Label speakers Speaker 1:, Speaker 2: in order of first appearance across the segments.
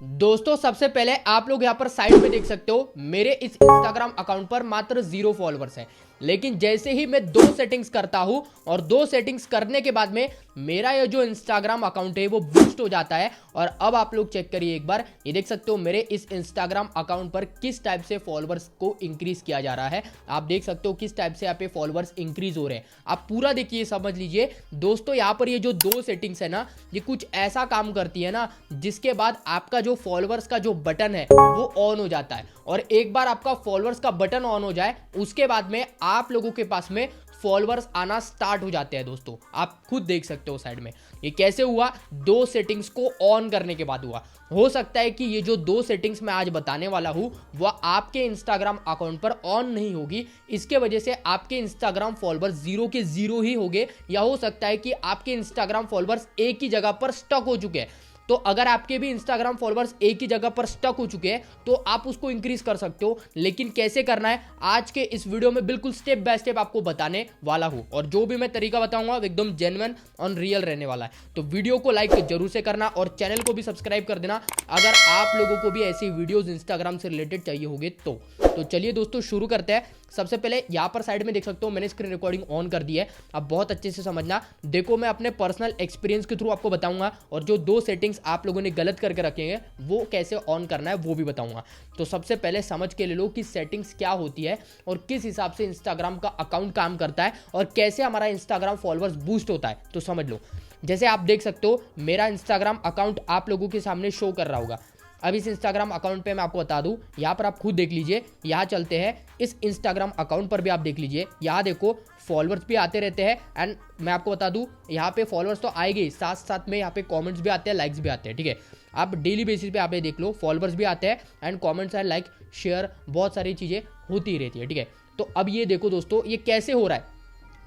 Speaker 1: दोस्तों सबसे पहले आप लोग यहाँ पर साइड में देख सकते हो मेरे इस इंस्टाग्राम अकाउंट पर मात्र 0 फॉलोअर्स है। लेकिन जैसे ही मैं 2 सेटिंग्स करता हूं और 2 सेटिंग्स करने के बाद में मेरा ये जो इंस्टाग्राम अकाउंट है वो बूस्ट हो जाता है। और अब आप लोग चेक करिए एक बार, ये देख सकते हो मेरे इस इंस्टाग्राम अकाउंट पर किस टाइप से फॉलोअर्स को इंक्रीज किया जा रहा है। आप देख सकते हो किस टाइप से यहाँ पे फॉलोअर्स इंक्रीज हो रहे हैं। आप पूरा देखिए, समझ लीजिए दोस्तों। यहाँ पर ये जो 2 सेटिंग्स है ना, ये कुछ ऐसा काम करती है ना जिसके बाद आपका जो फॉलोअर्स का जो बटन है वो ऑन हो जाता है। और एक बार आपका फॉलोअर्स का बटन ऑन हो जाए उसके बाद में आप लोगों के पास में फॉलोअर्स आना स्टार्ट हो जाते हैं। दोस्तों आप खुद देख सकते हो साइड में ये कैसे हुआ, 2 सेटिंग्स को ऑन करने के बाद हुआ। हो सकता है कि ये जो 2 सेटिंग्स मैं आज बताने वाला हूं वह आपके इंस्टाग्राम अकाउंट पर ऑन नहीं होगी, इसके वजह से आपके इंस्टाग्राम फॉलोअर्स 0 के 0 ही होंगे। या हो सकता है कि आपके इंस्टाग्राम फॉलोअर्स एक ही जगह पर स्टक हो चुके हैं। तो अगर आपके भी इंस्टाग्राम फॉलोअर्स एक ही जगह पर स्टक हो चुके हैं तो आप उसको इंक्रीज कर सकते हो। लेकिन कैसे करना है आज के इस वीडियो में बिल्कुल स्टेप बाय स्टेप आपको बताने वाला हूं। और जो भी मैं तरीका बताऊंगा वो एकदम जेन्युइन और रियल रहने वाला है। तो वीडियो को लाइक जरूर से करना और चैनल को भी सब्सक्राइब कर देना अगर आप लोगों को भी ऐसी वीडियोज इंस्टाग्राम से रिलेटेड चाहिए होंगे तो चलिए दोस्तों शुरू करते हैं। सबसे पहले यहाँ पर साइड में देख सकते हो मैंने स्क्रीन रिकॉर्डिंग ऑन कर दी है। अब बहुत अच्छे से समझना, देखो मैं अपने पर्सनल एक्सपीरियंस के थ्रू आपको बताऊंगा और जो 2 सेटिंग्स आप लोगों ने गलत करके रखे हैं वो कैसे ऑन करना है वो भी बताऊंगा। तो सबसे पहले समझ के ले लो कि सेटिंग्स क्या होती है और किस हिसाब से इंस्टाग्राम का अकाउंट काम करता है और कैसे हमारा इंस्टाग्राम फॉलोअर्स बूस्ट होता है। तो समझ लो, जैसे आप देख सकते हो मेरा इंस्टाग्राम अकाउंट आप लोगों के सामने शो कर रहा होगा। अब इस इंस्टाग्राम अकाउंट पे मैं आपको बता दूं, यहाँ पर आप खुद देख लीजिए। यहाँ चलते हैं इस इंस्टाग्राम अकाउंट पर भी आप देख लीजिए, यहाँ देखो फॉलोअर्स भी आते रहते हैं। एंड मैं आपको बता दूं यहाँ पे फॉलोअर्स तो आएंगे, साथ साथ में यहाँ पे कमेंट्स भी आते हैं, लाइक्स भी आते हैं। ठीक है, आप डेली बेसिस पे आप ये देख लो फॉलोअर्स भी आते हैं and comments and like share बहुत सारी चीज़ें होती ही रहती है। ठीक है, तो अब ये देखो दोस्तों ये कैसे हो रहा है,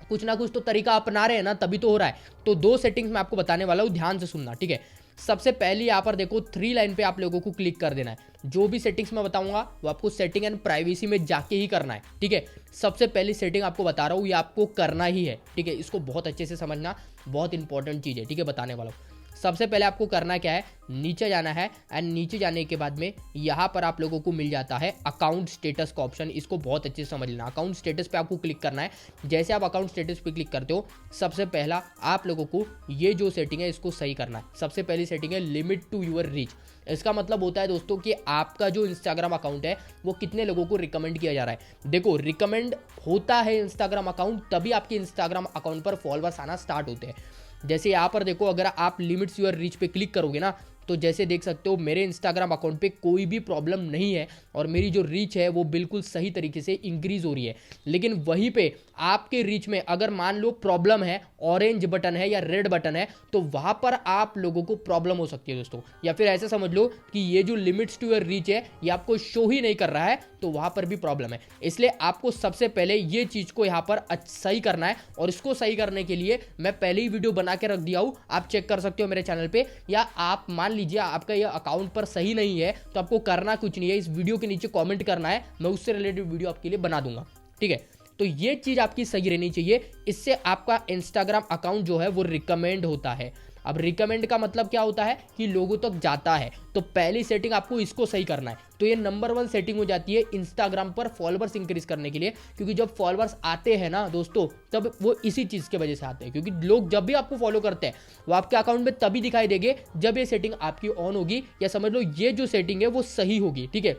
Speaker 1: कुछ ना कुछ तो तरीका अपना रहे हैं ना, तभी तो हो रहा है। तो 2 सेटिंग्स मैं आपको बताने वाला हूँ, ध्यान से सुनना। ठीक है, सबसे पहले यहाँ पर देखो 3 लाइन पे आप लोगों को क्लिक कर देना है। जो भी सेटिंग्स मैं बताऊंगा वो आपको सेटिंग एंड प्राइवेसी में जाके ही करना है। ठीक है, सबसे पहली सेटिंग आपको बता रहा हूँ ये आपको करना ही है। ठीक है, इसको बहुत अच्छे से समझना, बहुत इंपॉर्टेंट चीज़ है। ठीक है, बताने वाला हूँ। सबसे पहले आपको करना क्या है, नीचे जाना है एंड नीचे जाने के बाद में यहाँ पर आप लोगों को मिल जाता है अकाउंट स्टेटस का ऑप्शन। इसको बहुत अच्छे से समझ लेना, अकाउंट स्टेटस पे आपको क्लिक करना है। जैसे आप अकाउंट स्टेटस पे क्लिक करते हो सबसे पहला आप लोगों को ये जो सेटिंग है इसको सही करना है। सबसे पहली सेटिंग है लिमिट टू योर रीच। इसका मतलब होता है दोस्तों कि आपका जो इंस्टाग्राम अकाउंट है वो कितने लोगों को रिकमेंड किया जा रहा है। देखो रिकमेंड होता है इंस्टाग्राम अकाउंट तभी आपके इंस्टाग्राम अकाउंट पर फॉलोअर्स आना स्टार्ट होते हैं। जैसे यहाँ पर देखो अगर आप लिमिट्स योर रीच पे क्लिक करोगे ना तो जैसे देख सकते हो मेरे इंस्टाग्राम अकाउंट पे कोई भी प्रॉब्लम नहीं है और मेरी जो रीच है वो बिल्कुल सही तरीके से इंक्रीज हो रही है। लेकिन वहीं पे आपके रीच में अगर मान लो प्रॉब्लम है, ऑरेंज बटन है या रेड बटन है, तो वहाँ पर आप लोगों को प्रॉब्लम हो सकती है दोस्तों। या फिर ऐसे समझ लो कि ये जो लिमिट्स टू योर रीच है ये आपको शो ही नहीं कर रहा है, तो वहाँ पर भी प्रॉब्लम है। इसलिए आपको सबसे पहले ये चीज़ को यहाँ पर सही करना है और इसको सही करने के लिए मैं पहले ही वीडियो बना के रख दिया हूँ, आप चेक कर सकते हो मेरे चैनल पे। या आप मान लीजिए आपका ये अकाउंट पर सही नहीं है तो आपको करना कुछ नहीं है, इस वीडियो के नीचे कमेंट करना है, मैं उससे रिलेटेड वीडियो आपके लिए बना दूंगा। ठीक है, तो ये चीज़ आपकी सही रहनी चाहिए, इससे आपका इंस्टाग्राम अकाउंट जो है वो रिकमेंड होता है। अब रिकमेंड का मतलब क्या होता है कि लोगों तक जाता है। तो पहली सेटिंग आपको इसको सही करना है। तो ये नंबर 1 सेटिंग हो जाती है इंस्टाग्राम पर फॉलोअर्स इंक्रीज करने के लिए, क्योंकि जब फॉलोअर्स आते हैं ना दोस्तों तब वो इसी चीज़ की वजह से आते हैं। क्योंकि लोग जब भी आपको फॉलो करते हैं वो आपके अकाउंट में तभी दिखाई देंगे जब ये सेटिंग आपकी ऑन होगी, या समझ लो ये जो सेटिंग है वो सही होगी। ठीक है,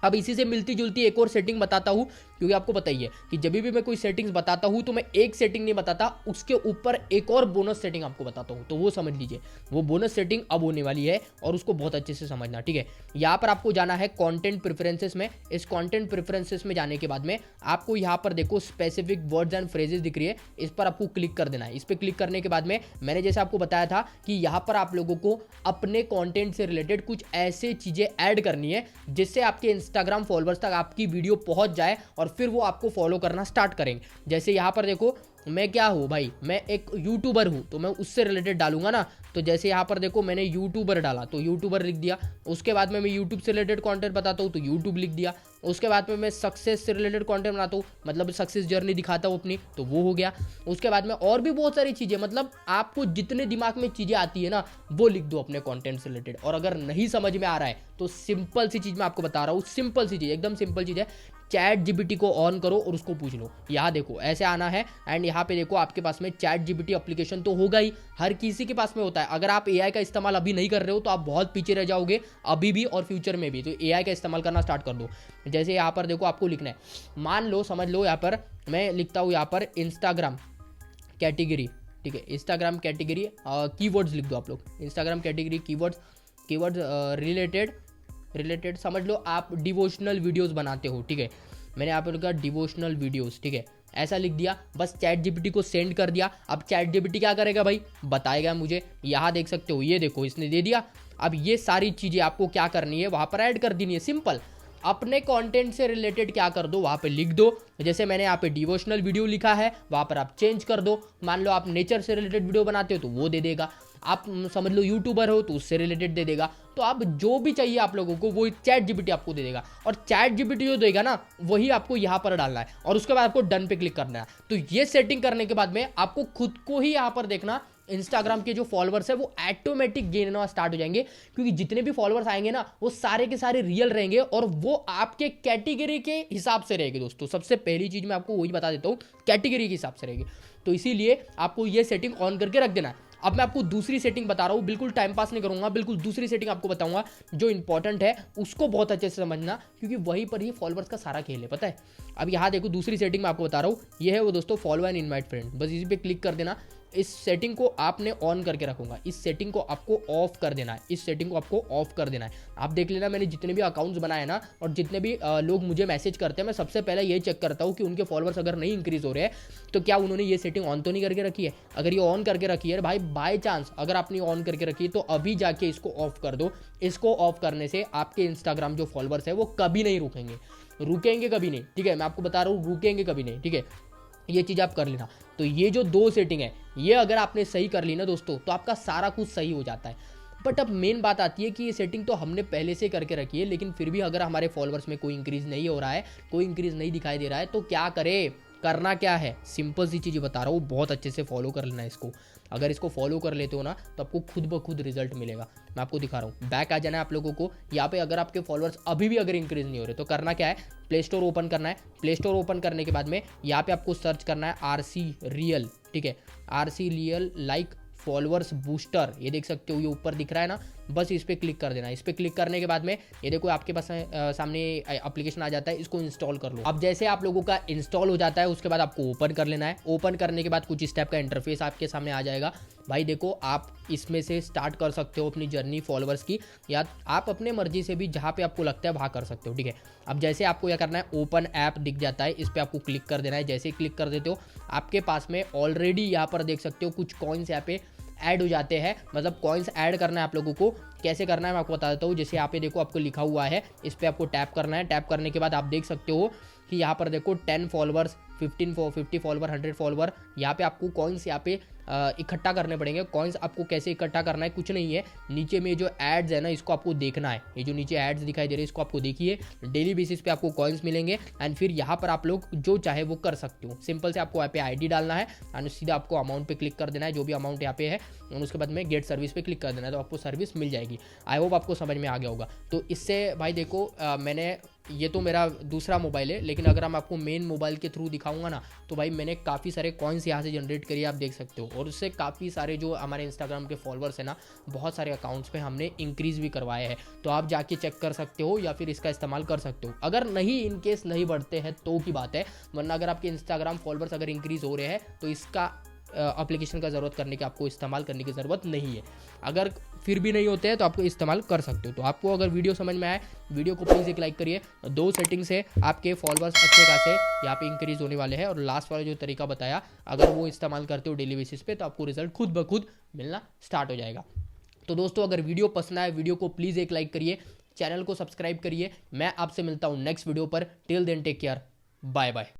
Speaker 1: अब इसी से मिलती जुलती एक और सेटिंग बताता हूँ, क्योंकि आपको पता ही है कि जब भी मैं कोई सेटिंग्स बताता हूँ तो मैं एक सेटिंग नहीं बताता, उसके ऊपर एक और बोनस सेटिंग आपको बताता हूँ। तो वो समझ लीजिए, वो बोनस सेटिंग अब होने वाली है और उसको बहुत अच्छे से समझना। ठीक है, यहाँ पर आपको जाना है कंटेंट प्रेफरेंसेस में। इस कंटेंट प्रेफरेंसेस में जाने के बाद में आपको यहाँ पर देखो स्पेसिफिक वर्ड्स एंड फ्रेजेस दिख रही है, इस पर आपको क्लिक कर देना है। इस पर क्लिक करने के बाद में मैंने जैसे आपको बताया था कि यहाँ पर आप लोगों को अपने कॉन्टेंट से रिलेटेड कुछ ऐसे चीज़ें ऐड करनी है जिससे आपके इंस्टाग्राम फॉलोअर्स तक आपकी वीडियो पहुंच जाए और और फिर वो आपको फॉलो करना स्टार्ट करेंगे। जैसे यहाँ पर देखो मैं क्या हूँ भाई, मैं एक यूट्यूबर हूँ तो मैं उससे रिलेटेड डालूंगा ना। तो जैसे यहाँ पर देखो मैंने यूट्यूबर डाला तो यूट्यूबर लिख दिया। उसके बाद में मैं यूट्यूब से रिलेटेड कंटेंट बताता हूँ तो यूट्यूब लिख दिया। उसके बाद में मैं सक्सेस से रिलेटेड कंटेंट बनाता हूँ, मतलब सक्सेस जर्नी दिखाता हूँ अपनी, तो वो हो गया। उसके बाद में और भी बहुत सारी चीज़ें, मतलब आपको जितने दिमाग में चीज़ें आती है ना वो लिख दो अपने कंटेंट से रिलेटेड। और अगर नहीं समझ में आ रहा है तो सिंपल सी चीज़ मैं आपको बता रहा हूँ, सिंपल सी चीज़, एकदम सिंपल चीज़ है। चैट जीपीटी को ऑन करो और उसको पूछ लो। यहाँ देखो ऐसे आना है एंड यहाँ पे देखो आपके पास में चैट जीपीटी एप्लीकेशन तो होगा ही, हर किसी के पास में होता है। अगर आप एआई का इस्तेमाल अभी नहीं कर रहे हो तो आप बहुत पीछे रह जाओगे, अभी भी और फ्यूचर में भी। तो एआई का इस्तेमाल करना स्टार्ट कर दो। जैसे यहाँ पर देखो आपको लिखना है, मान लो समझ लो यहाँ पर मैं लिखता हूँ यहाँ पर इंस्टाग्राम कैटेगरी, ठीक है, इंस्टाग्राम कैटेगरी कीवर्ड्स लिख दो आप लोग, इंस्टाग्राम कैटेगरी कीवर्ड्स रिलेटेड समझ लो आप डिवोशनल वीडियोस बनाते हो, ठीक है। मैंने यहाँ पर लिखा डिवोशनल वीडियोस, ठीक है, ऐसा लिख दिया। बस चैट जीपीटी को सेंड कर दिया। अब चैट जीपीटी क्या करेगा भाई, बताएगा मुझे। यहाँ देख सकते हो, ये देखो इसने दे दिया। अब ये सारी चीज़ें आपको क्या करनी है, वहाँ पर ऐड कर देनी है। सिंपल, अपने कंटेंट से रिलेटेड क्या कर दो, वहाँ पे लिख दो। जैसे मैंने यहाँ पे डिवोशनल वीडियो लिखा है, वहाँ पर आप चेंज कर दो। मान लो आप नेचर से रिलेटेड वीडियो बनाते हो तो वो दे देगा। आप समझ लो यूट्यूबर हो तो उससे रिलेटेड दे देगा। तो आप जो भी चाहिए आप लोगों को वो चैट जीपीटी आपको दे देगा। और चैट जीपीटी जो देगा ना वही आपको यहाँ पर डालना है और उसके बाद आपको डन पे क्लिक करना है। तो ये सेटिंग करने के बाद में आपको खुद को ही यहाँ पर देखना इंस्टाग्राम के जो फॉलोअर्स है वो ऑटोमेटिक गेन होना स्टार्ट हो जाएंगे, क्योंकि जितने भी फॉलोअर्स आएंगे ना वो सारे के सारे रियल रहेंगे और वो आपके कैटेगरी के हिसाब से रहेंगे। दोस्तों सबसे पहली चीज मैं आपको वही बता देता हूँ, कैटेगरी के हिसाब से रहेगी। तो इसीलिए आपको ये सेटिंग ऑन करके रख देना है। अब मैं आपको दूसरी सेटिंग बता रहा हूँ, बिल्कुल टाइम पास नहीं करूंगा, बिल्कुल दूसरी सेटिंग आपको बताऊंगा जो इंपॉर्टेंट है, उसको बहुत अच्छे से समझना, क्योंकि वहीं पर ही फॉलोअर्स का सारा खेल है, पता है। अब यहाँ देखो दूसरी सेटिंग मैं आपको बता रहा हूँ, ये है वो दोस्तों फॉलो एंड इनवाइट फ्रेंड। बस इसी पे क्लिक कर देना। इस सेटिंग को आपने ऑन करके रखूंगा, इस सेटिंग को आपको ऑफ कर देना है, इस सेटिंग को आपको ऑफ कर देना है। आप देख लेना मैंने जितने भी अकाउंट्स बनाए ना और जितने भी लोग मुझे मैसेज करते हैं, मैं सबसे पहले ये चेक करता हूँ कि उनके फॉलोअर्स अगर नहीं इंक्रीज हो रहे हैं तो क्या उन्होंने ये सेटिंग ऑन तो नहीं करके रखी है। अगर ये ऑन करके रखी है भाई, बाय चांस अगर आपने ऑन करके रखी है तो अभी जाके इसको ऑफ कर दो। इसको ऑफ करने से आपके इंस्टाग्राम जो फॉलोअर्स है वो कभी नहीं रुकेंगे कभी नहीं, ठीक है। मैं आपको बता रहा हूँ, रुकेंगे कभी नहीं, ठीक है। ये चीज़ आप कर लेना। तो ये जो दो सेटिंग है ये अगर आपने सही कर ली ना दोस्तों तो आपका सारा कुछ सही हो जाता है। बट अब मेन बात आती है कि ये सेटिंग तो हमने पहले से करके रखी है, लेकिन फिर भी अगर हमारे फॉलोअर्स में कोई इंक्रीज नहीं हो रहा है, कोई इंक्रीज नहीं दिखाई दे रहा है, तो क्या करें, करना क्या है, सिंपल सी चीज़ बता रहा हूँ, बहुत अच्छे से फॉलो कर लेना है इसको। अगर इसको फॉलो कर लेते हो ना तो आपको खुद ब खुद रिजल्ट मिलेगा। मैं आपको दिखा रहा हूँ, बैक आ जाना है आप लोगों को। यहाँ पे अगर आपके फॉलोअर्स अभी भी अगर इंक्रीज नहीं हो रहे तो करना क्या है, प्ले स्टोर ओपन करना है। प्ले स्टोर ओपन करने के बाद में यहाँ पे आपको सर्च करना है RC रियल, ठीक है, RC real like followers booster. ये देख सकते हो, ये ऊपर दिख रहा है ना, बस इस पर क्लिक कर देना। इस पर क्लिक करने के बाद में ये देखो आपके पास सामने एप्लीकेशन आ जाता है, इसको इंस्टॉल कर लो। अब जैसे आप लोगों का इंस्टॉल हो जाता है उसके बाद आपको ओपन कर लेना है। ओपन करने के बाद कुछ इस टाइप का इंटरफेस आपके सामने आ जाएगा। भाई देखो आप इसमें से स्टार्ट कर सकते हो अपनी जर्नी फॉलोअर्स की, या आप अपने मर्जी से भी जहाँ पे आपको लगता है वहाँ कर सकते हो, ठीक है। अब जैसे आपको क्या करना है, ओपन ऐप दिख जाता है, इस पर आपको क्लिक कर देना है। जैसे क्लिक कर देते हो आपके पास में ऑलरेडी यहाँ पर देख सकते हो कुछ कॉइन्स यहाँ पे ऐड हो जाते हैं। मतलब कॉइन्स ऐड करना है आप लोगों को, कैसे करना है मैं आपको बता देता हूँ। जैसे यहाँ पे देखो आपको लिखा हुआ है, इस पर आपको टैप करना है। टैप करने के बाद आप देख सकते हो कि यहाँ पर देखो 10 फॉलोअर्स, 50 फॉलोअर, 100 फॉलोअर, यहाँ पे आपको कॉइन्स यहाँ पे इकट्ठा करने पड़ेंगे। कॉइन्स आपको कैसे इकट्ठा करना है, कुछ नहीं है, नीचे में जो एड्स है ना इसको आपको देखना है। ये जो नीचे एड्स दिखाई दे रहे हैं इसको आपको देखिए, डेली बेसिस पे आपको कॉइन्स मिलेंगे एंड फिर यहाँ पर आप लोग जो चाहे वो कर सकते हो। सिंपल से आपको यहाँ पे ID डालना है एंड सीधा आपको अमाउंट पे क्लिक कर देना है, जो भी अमाउंट यहाँ पे है, और उसके बाद में गेट सर्विस पे क्लिक कर देना है, तो आपको सर्विस मिल जाएगी। आई होप आपको समझ में आ गया होगा। तो इससे भाई देखो मैंने, ये तो मेरा दूसरा मोबाइल है, लेकिन अगर हम आपको मेन मोबाइल के थ्रू दिखाऊंगा ना तो भाई मैंने काफ़ी सारे कॉइन्स यहाँ से जनरेट करिए, आप देख सकते हो। और उससे काफ़ी सारे जो हमारे इंस्टाग्राम के फॉलोअर्स हैं ना, बहुत सारे अकाउंट्स पे हमने इंक्रीज़ भी करवाए हैं। तो आप जाके चेक कर सकते हो या फिर इसका इस्तेमाल कर सकते हो। अगर नहीं इन केस नहीं बढ़ते हैं तो की बात है, वरना अगर आपके इंस्टाग्राम फॉलोअर्स अगर इंक्रीज़ हो रहे हैं तो इसका एप्लीकेशन का ज़रूरत करने की, आपको इस्तेमाल करने की ज़रूरत नहीं है। अगर फिर भी नहीं होते हैं तो आपको इस्तेमाल कर सकते हो। तो आपको अगर वीडियो समझ में आए, वीडियो को प्लीज़ एक लाइक करिए। दो सेटिंग से आपके फॉलोअर्स अच्छे खासे यहाँ पे इंक्रीज़ होने वाले हैं। और लास्ट वाला जो तरीका बताया, अगर वो इस्तेमाल करते हो डेली बेसिस पे तो आपको रिजल्ट खुद ब खुद मिलना स्टार्ट हो जाएगा। तो दोस्तों अगर वीडियो पसंद आए, वीडियो को प्लीज़ एक लाइक करिए, चैनल को सब्सक्राइब करिए। मैं आपसे मिलता हूँ नेक्स्ट वीडियो पर। Till then take care, bye bye.